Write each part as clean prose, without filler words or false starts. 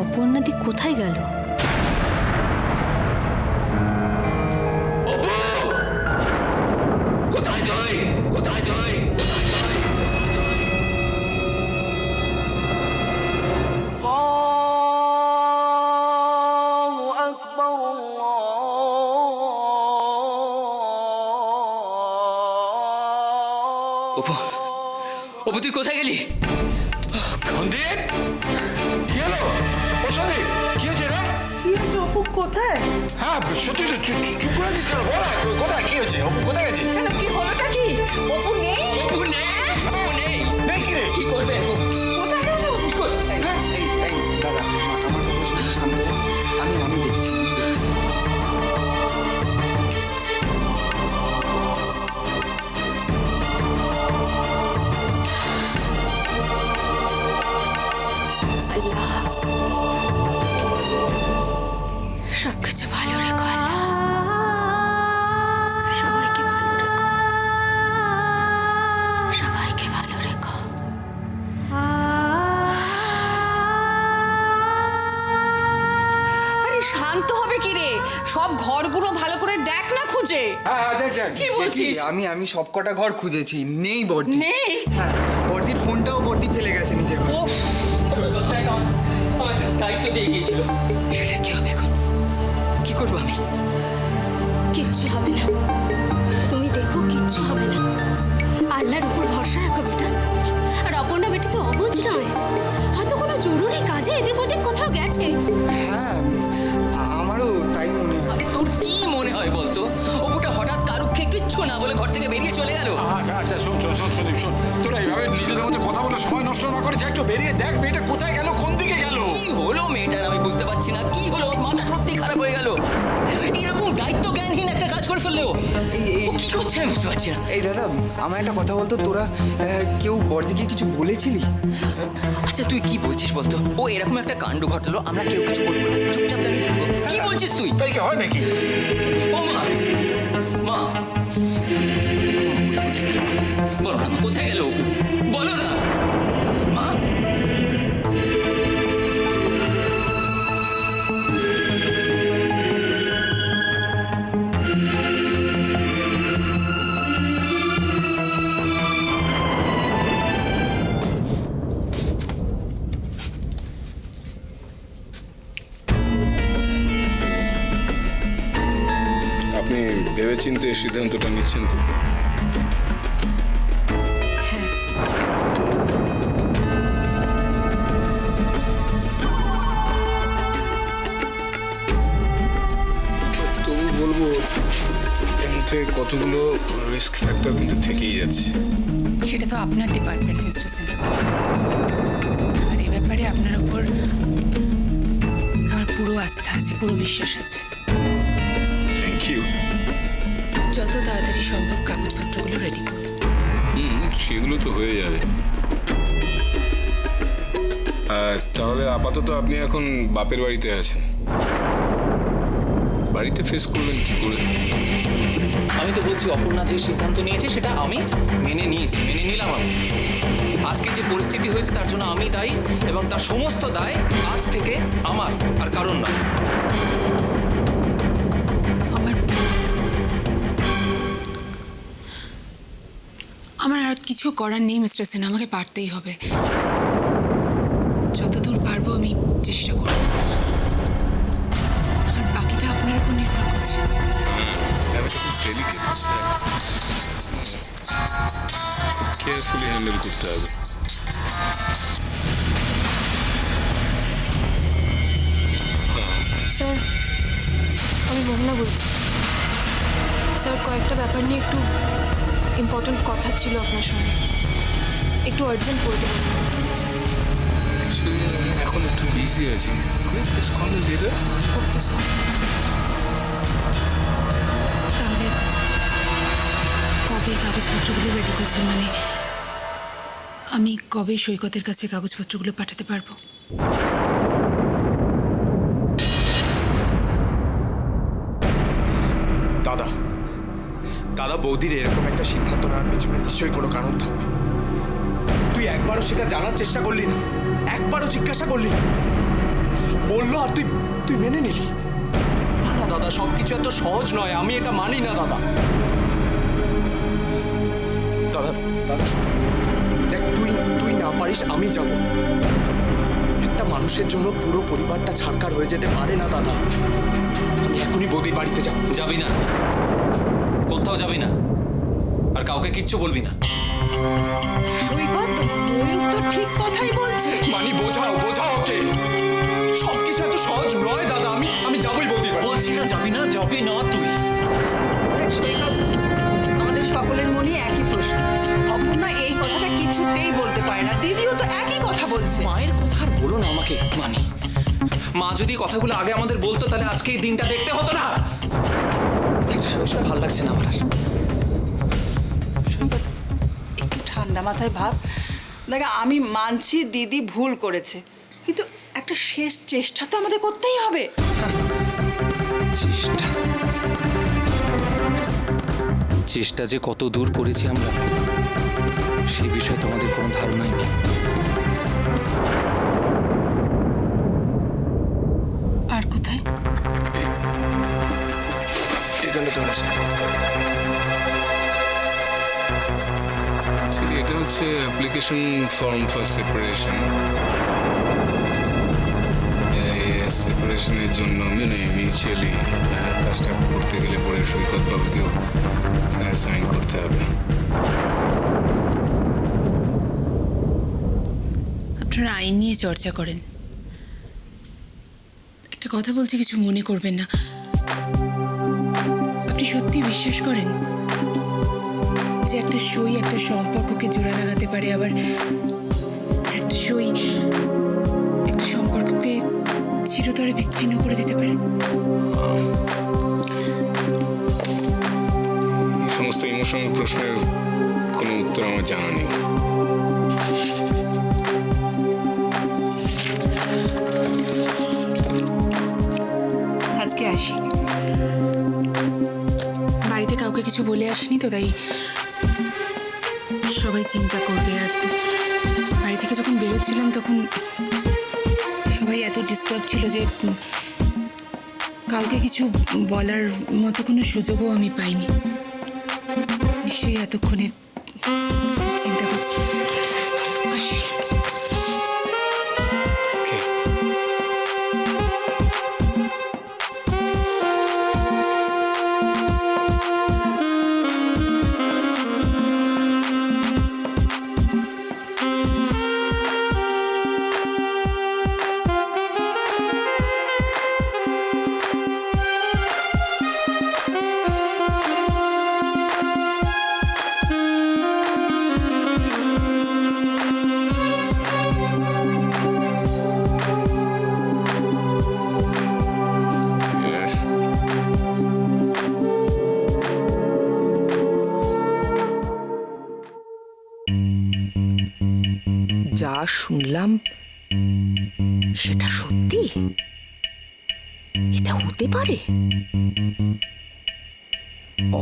অপর্ণাদি কোথায় গেল? অপু তুই কোথায় গেলি? সন্দীপ কি হলো? ও সন্দীপ কি হয়েছে রে? কি হয়েছে? অপু কোথায়? হ্যাঁ সত্যি তো চুপ করে আছিস কেন? বল কোথায় কি হয়েছে? অপু কোথায় গেছে? কেন, কি হলোটা কি? অপু নেই? অপু নেই, অপু নেই। নেই কি রে? কি করবে এখন? কোথায় গেল? কি করবে? দাদা আমার কথা শুনে শান্ত হও। আমি দেখছি। সবকিছু ভালো রেখো আল্লাহ, সবাইকে ভালো রেখো, সবাইকে ভালো রেখো। আরে শান্ত হবে কি রে? সব ঘরগুলো ভালো করে দেখ না খুঁজে। হ্যাঁ দেখ কি বলছিস? আমি সব কটা ঘর খুঁজেছি, নেই বর্দি। নেই? হ্যাঁ, বর্দির ফোনটাও বর্দি ফেলে গেছে নিজের ঘরে। ও আমার দায়িত্ব দিয়ে গিয়েছিল, সেটার কি হবে এখন? কি করবো আমি? কিচ্ছু হবে না, তুমি দেখো কিচ্ছু হবে না। আল্লাহর উপর ভরসা রাখো বেটা। আর অপর্ণা বেটি তো অবুঝ নয়, হয়তো কোনো জরুরি কাজে এদিক ওদিক কোথাও গেছে। হ্যাঁ আমারও তাই মনে হয়। আরে তোর কি মনে হয় বলতো? অপুটা হঠাৎ কারুক্ষে কিচ্ছু না বলে ঘর থেকে বেরিয়ে চলে গেল। আচ্ছা শোন সন্দীপ শোন, তোরা এইভাবে নিজেদের মধ্যে কথা বলে সময় নষ্ট না করে যা একটু বেরিয়ে দেখ মেয়েটা কোথায় গেল, কোন দিকে গেল। কি হলো মেয়েটার আমি বুঝতে পারছি না। কি হলো? ওর মাথা সত্যি খারাপ হয়ে গেল। এরকম দায়িত্ব জ্ঞানহীন একটা কাজ করে ফেললেও ও কি করছে আমি বুঝতে পারছি না। এই দাদা আমার একটা কথা বলতো, তোরা কেউ বর্দিকে কিছু বলেছিলি? আচ্ছা তুই কি বলছিস বলতো? ও এরকম একটা কাণ্ড ঘটালো, আমরা কেউ কিছু বলবো না, চুপচাপ দাঁড়িয়ে থাকবো? কি বলছিস তুই? তাই কি হয় নাকি? ও মা, মা ওটা কোথায় গেল? বলো না, কোথায় গেল অপু? বলো না মা। আপনি ভেবেচিন্তে সিদ্ধান্তটা নিচ্ছেন তো? তবু বলবো এর মধ্যে কতগুলো রিস্ক ফ্যাক্টর কিন্তু থেকেই যাচ্ছে। সেটা তো আপনার ডিপার্টমেন্ট মিস্টার সিনহা, আর এই ব্যাপারে আপনার উপর আমার পুরো আস্থা আছে, পুরো বিশ্বাস আছে। Thank you. যত তাড়াতাড়ি সম্ভব কাগজপত্রগুলো রেডি করুন। সেগুলো তো হয়ে যাবে। তাহলে আপাতত আপনি এখন বাপের বাড়িতে আছেন, বাড়িতে ফেস করবেন কি করে? আমি তো বলছি অপর্ণা যে সিদ্ধান্ত নিয়েছে সেটা আমি মেনে নিয়েছি, মেনে নিলাম। আমি আজকে যে পরিস্থিতি হয়েছে তার জন্য আমি দায়ী, এবং তার সমস্ত দায় আজ থেকে আমার, আর কারণ নয়। আমার আর কিছু করার নেই মিস্টার সিনহা, আমাকে পারতেই হবে। যতদূর পারবো আমি চেষ্টা করব, আর বাকিটা আপনার উপর নির্ভর করছে। কেয়ারফুলি হ্যান্ডেল করতে হবে। স্যার, আমি মোহনা বলছি। স্যার, কয়েকটা ব্যাপার নিয়ে একটু ইম্পর্টেন্ট কথা ছিল আপনার সঙ্গে, একটু আর্জেন্ট করে দেবেন। এখন একটু বিজি আছি, ওকে স্যার। তাহলে কবে কাগজপত্রগুলো রেডি করছেন? মানে আমি কবে সৈকতের কাছে কাগজপত্রগুলো পাঠাতে পারবো? দাদা দাদা বৌদির এরকম একটা সিদ্ধান্ত নেওয়ার পেছনে নিশ্চয়ই কোনো কারণ থাকবে। তুই একবারও সেটা জানার চেষ্টা করলি না, একবারও জিজ্ঞাসা করলি না। বললো আর তুই তুই মেনে নিলি? না না দাদা, সবকিছু এত সহজ নয়, আমি এটা মানি না দাদা। দাদা দাদা শোন, দেখ তুই তুই না পারিস, আমি যাব। একটা মানুষের জন্য পুরো পরিবারটা ছাড়কার হয়ে যেতে পারে না দাদা। আমি এখনই বৌদির বাড়িতে যাব। যাবি না, কোথাও যাবি না, আর কাউকে কিচ্ছু বলবি না। সৈকত, ময়ূক তো ঠিক কথাই বলছে। মানি বোঝাও বোঝাও ওকে, সবকিছু এত সহজ নয় দাদা। আমি যাবই বৌদির বাড়ি। বলছি না যাবি না, যাবি না তুই। দেখ সৈকত, আমাদের সকলের মনে একই প্রশ্ন। অপর্ণা এই কথাটা কিছুতেই বলতে পারে না, দিদিও তো একই কথা বলছে। মায়ের কথা আর বলো না আমাকে, মানি। মা যদি কথাগুলো আগে আমাদের বলতো তাহলে আজকে এই দিনটা দেখতে হতো না। ওইসব ভালো লাগছে না আমার আর। সৈকত, একটু ঠান্ডা মাথায় ভাব। দেখ, আমি মানছি দিদি ভুল করেছে, কিন্তু একটা শেষ চেষ্টা তো আমাদের করতেই হবে। চেষ্টা যে কত দূর করেছি আমরা, সেই বিষয়ে তোমাদের কোনো ধারণাই নেই। আর কোথায়? এখানে চলে আসে। এটা হচ্ছে অ্যাপ্লিকেশন ফর্ম ফর সেপারেশন। সেপারেশনের জন্য মিউচুয়ালি কাজটা করতে গেলে পরে সৈকত বাবুকেও এখানে সাইন করতে হবে। আপনারা আইন নিয়ে চর্চা করেন, একটা কথা বলছি, কিছু মনে করবেন না। আপনি সত্যি বিশ্বাস করেন যে একটা সই একটা সম্পর্ককে জোড়া লাগাতে পারে, আবার একটা সই একটা সম্পর্ককে চিরতরে বিচ্ছিন্ন করে দিতে পারে? এই সমস্ত ইমোশনাল প্রশ্নের কোনো উত্তর আমার জানা নেই। আজকে আসি, বাড়িতে কাউকে কিছু বলে আসিনি তো, তাই সবাই চিন্তা করবে। আর বাড়ি থেকে যখন বেরোচ্ছিলাম তখন সবাই এত ডিস্টার্ব ছিল যে কাউকে কিছু বলার মতো কোনো সুযোগও আমি পাইনি। নিশ্চয়ই এতক্ষণে খুব চিন্তা করছি। আসি। যা শুনলাম সেটা সত্যি? এটা হতে পারে?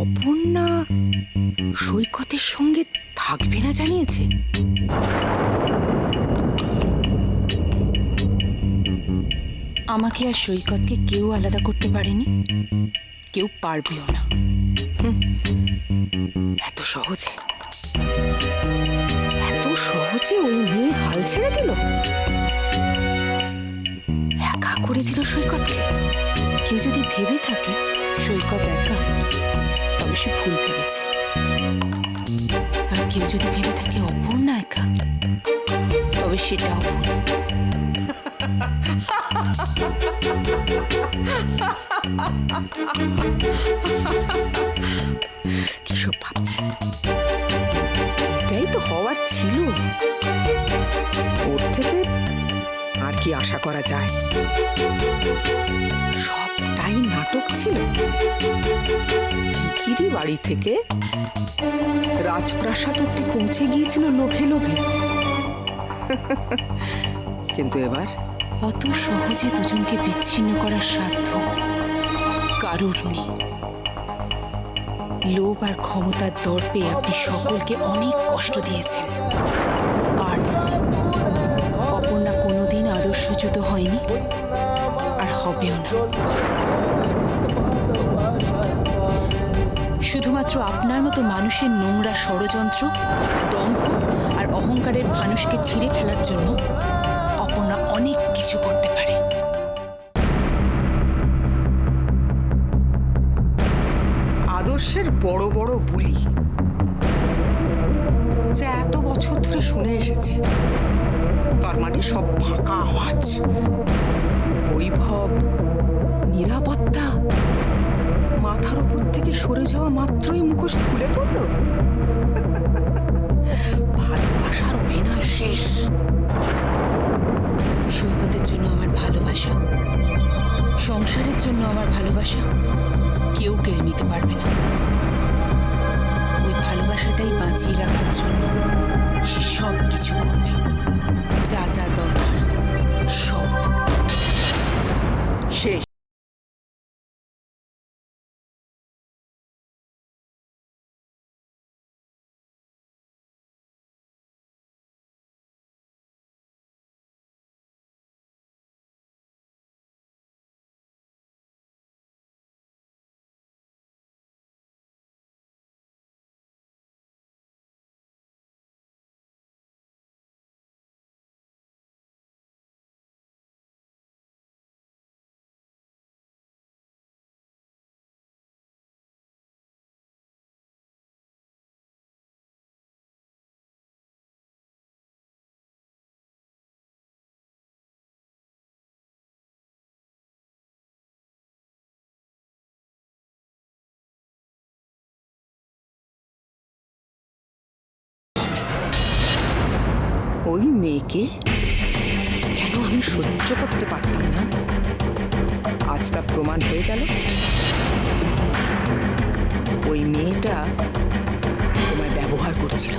অপর্ণা সৈকতের সঙ্গে থাকবে না জানিয়েছে? আমাকে আর সৈকতকে কেউ আলাদা করতে পারেনি, কেউ পারবেও না। এত সহজে ওই মেয়ে হাল ছেড়ে দিল, একা করে দিল সৈকতকে। কেউ যদি ভেবে থাকে সৈকত একা, তবে সে ভুল ভেবেছে। আর কেউ যদি ভেবে থাকে অপর্ণা একা, তবে সেটাও ভুল। কিসব ভাবছে? এটাই তো হওয়ার ছিল। ওর থেকে আর কি আশা করা যায়? সবটাই নাটক ছিল। ভিখিরি বাড়ি থেকে রাজপ্রাসাদ অব্দি পৌঁছে গিয়েছিল লোভে লোভে। কিন্তু এবার অত সহজে দুজনকে বিচ্ছিন্ন করার সাধ্য কারুর নেই। লোভ আর ক্ষমতার দর্পে আপনি সকলকে অনেক কষ্ট দিয়েছেন। আর অপর্ণা কোনোদিন আদর্শচ্যুত হয়নি, হবেও না। শুধুমাত্র আপনার মতো মানুষের নোংরা ষড়যন্ত্র, দম্ভ আর অহংকারের মানুষকে ছিঁড়ে ফেলার জন্য অপর্ণা অনেক কিছু করতে পারে। আদর্শের বড় বড় বুলি যা এত বছর ধরে শুনে এসেছি, তার মানে সব ফাঁকা আওয়াজ। বৈভব, নিরাপত্তা মাথার উপর থেকে সরে যাওয়া মাত্রই মুখোশ খুলে পড়ল। ভালোবাসার অভিনয় শেষ। সৈকতের জন্য আমার ভালোবাসা, সংসারের জন্য আমার ভালোবাসা কেউ কেড়ে নিতে পারবে না। ওই ভালোবাসাটাই বাঁচিয়ে রাখার জন্য সে সব কিছু করবে, যা যা দরকার সব। শেষ। ওই মেয়েকে কেন আমি সহ্য করতে পারতাম না, আজ তা প্রমাণ হয়ে গেল। ওই মেয়েটা তোমায় ব্যবহার করছিল,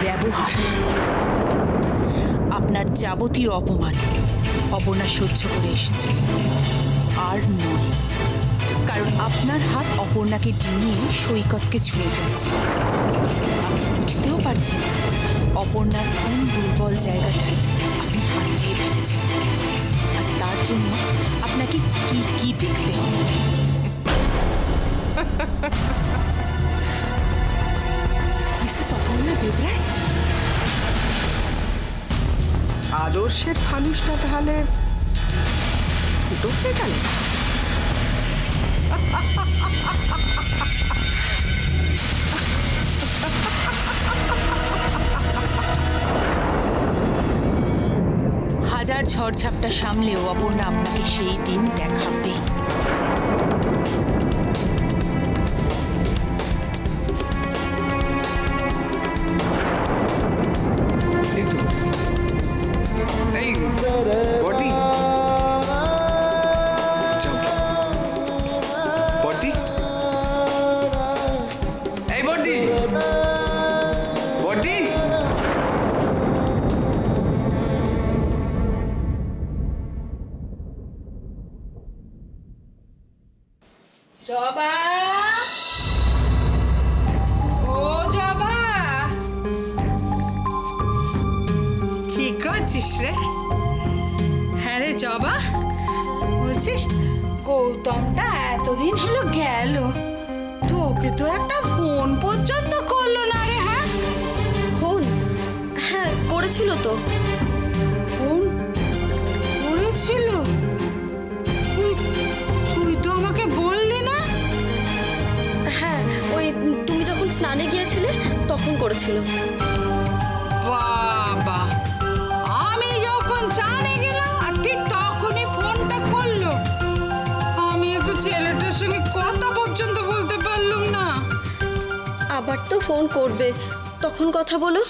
ব্যবহার। আপনার যাবতীয় অপমান অপর্ণা সহ্য করে এসেছে, আর নয়। কারণ আপনার হাত অপর্ণাকে ডিঙিয়ে সৈকতকে ছুঁয়ে ফেলেছে। আপনি বুঝতেও পারছেন না অপর্ণার কোন দুর্বল জায়গাটায় আপনি হাত দিয়ে ফেলেছেন, আর তার জন্য আপনাকে কি কি দেখতে হবে। মিসেস অপর্ণা দেবরায়, আদর্শের ফানুসটা তাহলে ফুটো হয়ে গেল। হাজার ঝড়ঝাপটা সামলেও অপর্ণা আপনাকে সেই দিন দেখাবেই। এই তো, এই বর্দি, যাও। বর্দি, এই বর্দি, বর্দি। জবা, ও জবা, কি করছিস রে? হ্যাঁ রে জবা, বলছি গৌতমটা এতদিন হলো গেল, তোকে তো একটা ফোন পর্যন্ত করলো না রে। হ্যাঁ ফোন? হ্যাঁ করেছিল তো। ফোন করেছিল? তুই তো আমাকে বললি না। হ্যাঁ ওই তুমি যখন স্নানে গিয়েছিলে তখন করেছিল। বাবা, আমি যখন চানে গেলাম আর ঠিক তখনই ফোনটা করলো। আমি একটু ছেলেটার সঙ্গে কথা পর্যন্ত বলতে পারলাম না। আবার তো ফোন করবে, তখন কথা বলো।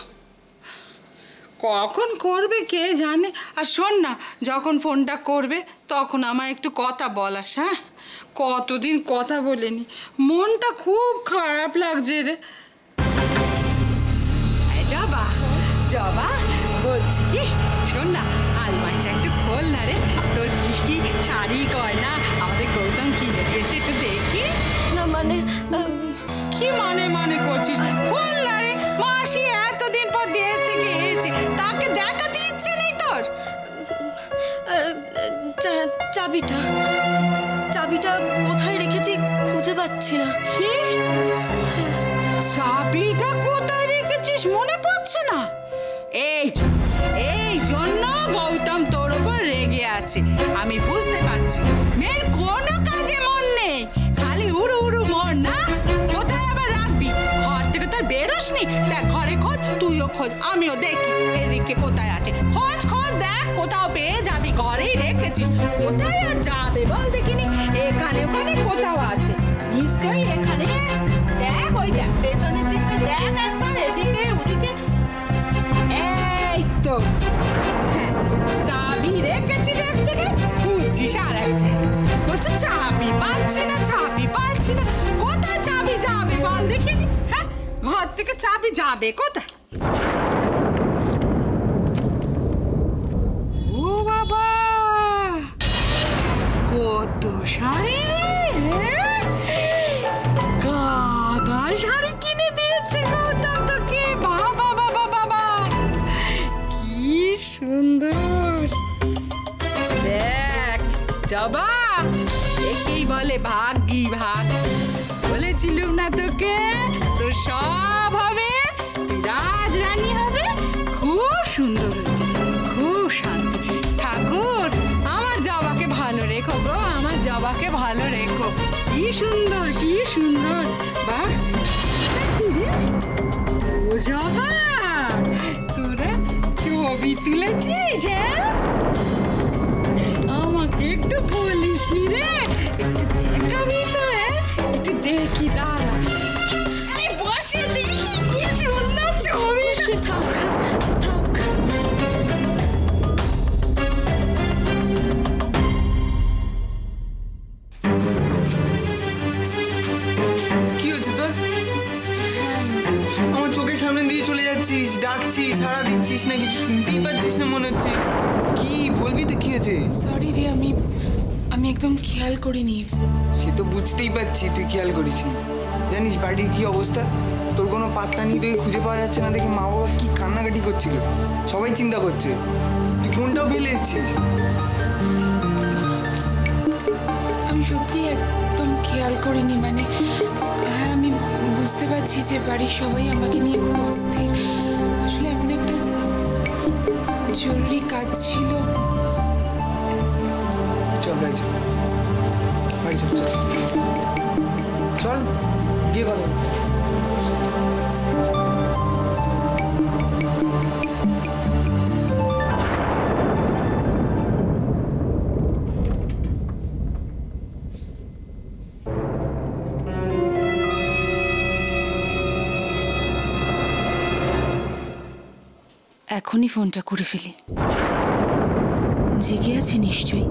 কখন করবে কে জানে। আর শোন না, যখন ফোনটা করবে তখন আমায় একটু কথা বলাস। হ্যাঁ, কতদিন কথা বলিনি, মনটা খুব খারাপ লাগছে রে। যাবা যাবা, বলছি কি, শোন না, আলমারিটা একটু খোল না রে। তোর কি কি শাড়ি গয়না আমাদের গৌতম কিনে দিয়েছে, একটু দেখি। না মানে কি মানে করছিস? খোল না রে। মাসি এতদিন পর দেশ থেকে এসেছে, তাকে দেখাতে ইচ্ছে নেই তোর? চাবিটা চাবিটা কোথায় রেখেছি খুঁজে পাচ্ছি না। কি চাবিটা কোথায় রেখেছিস মনে পড়ছে না? এই জন্য গৌতম তোর উপর রেগে আছে, আমি বুঝতে পারছি। মেয়ের কোনো কাজে মন নেই, খালি উড়ু উড়ু মন না। কোথায় আবার রাখবি? ঘর থেকে তোর বেরোসনি? দেখ ঘরে খোঁজ, তুইও খোঁজ, আমিও দেখি এদিকে কোথায় আছে। খোঁজ খোঁজ দেখ, কোথাও পেয়ে যাবি। ঘরেই রেখেছিস, কোথায় আর যাবে বল দেখিনি? এখানে ওখানে কোথাও আছে নিশ্চয়ই, এখানে দেখ, ওই দেখ পেছনের দিকে দেখ একবার, এদিকে ওদিকে। এই তো, হ্যাঁ, চাবি রেখেছিস এক জায়গায়, খুঁজছিস আর এক জায়গায়। বলছে চাবি পাচ্ছি না, চাবি পাচ্ছি না। কোথায় চাবি যাবে বল দেখিনি? হ্যাঁ, ঘর থেকে চাবি যাবে কোথায়? ও বাবা, কত শাড়ি রে! গাদা শাড়ি কিনে দিয়েছে গৌতম তোকে। বাবা বাবা বাবা, কি সুন্দর! দেখ জবা, একেই বলে ভাগ্যি ভাগ। বলেছিলুম না তোকে, তোর সব হবে, তুই রাজরানী হবে। খুব সুন্দর হয়েছে, খুব শান্তি। ঠাকুর, আমার জবাকে ভালো রেখো গো, আমার জবাকে ভালো রেখো। কি সুন্দর, কি সুন্দর! বাহ, ও জবা, তোরা ছবি তুলেছিস? হ্যাঁ, আমাকে একটু বলিসনি রে, একটু দেখাবি তো? একটু দেখি, দাঁড়া, আরে বসে দেখি কি সুন্দর ছবি। থাক থাক। কি হচ্ছে তোর? আমার চোখের সামনে দিয়ে চলে যাচ্ছিস, ডাকছিস, সাড়া দিচ্ছিস না, কিছু শুনতেই পাচ্ছিস না মনে হচ্ছে। কি বলবি তো, কি হয়েছে? সরি রে, আমি একদম খেয়াল করিনি। সে তো বুঝতেই পারছি তুই খেয়াল করিসনি। জানিস বাড়ির কি অবস্থা? তোর কোনো পাত্তা নেই, তোকে খুঁজে পাওয়া যাচ্ছে না দেখে মা বাবা কি কান্নাকাটি করছিল। সবাই চিন্তা করছে, তুই ফোনটাও ফেলে এসেছিস। আমি সত্যি একদম খেয়াল করিনি, মানে হ্যাঁ, আমি বুঝতে পারছি যে বাড়ির সবাই আমাকে নিয়ে খুব অস্থির। আসলে এমন একটা জরুরি কাজ ছিল। চল বাড়ি চল, বাড়ি চল, চল গিয়ে কথা বল। এখনই ফোনটা করে ফেলি। জেগে আছে নিশ্চয়ই।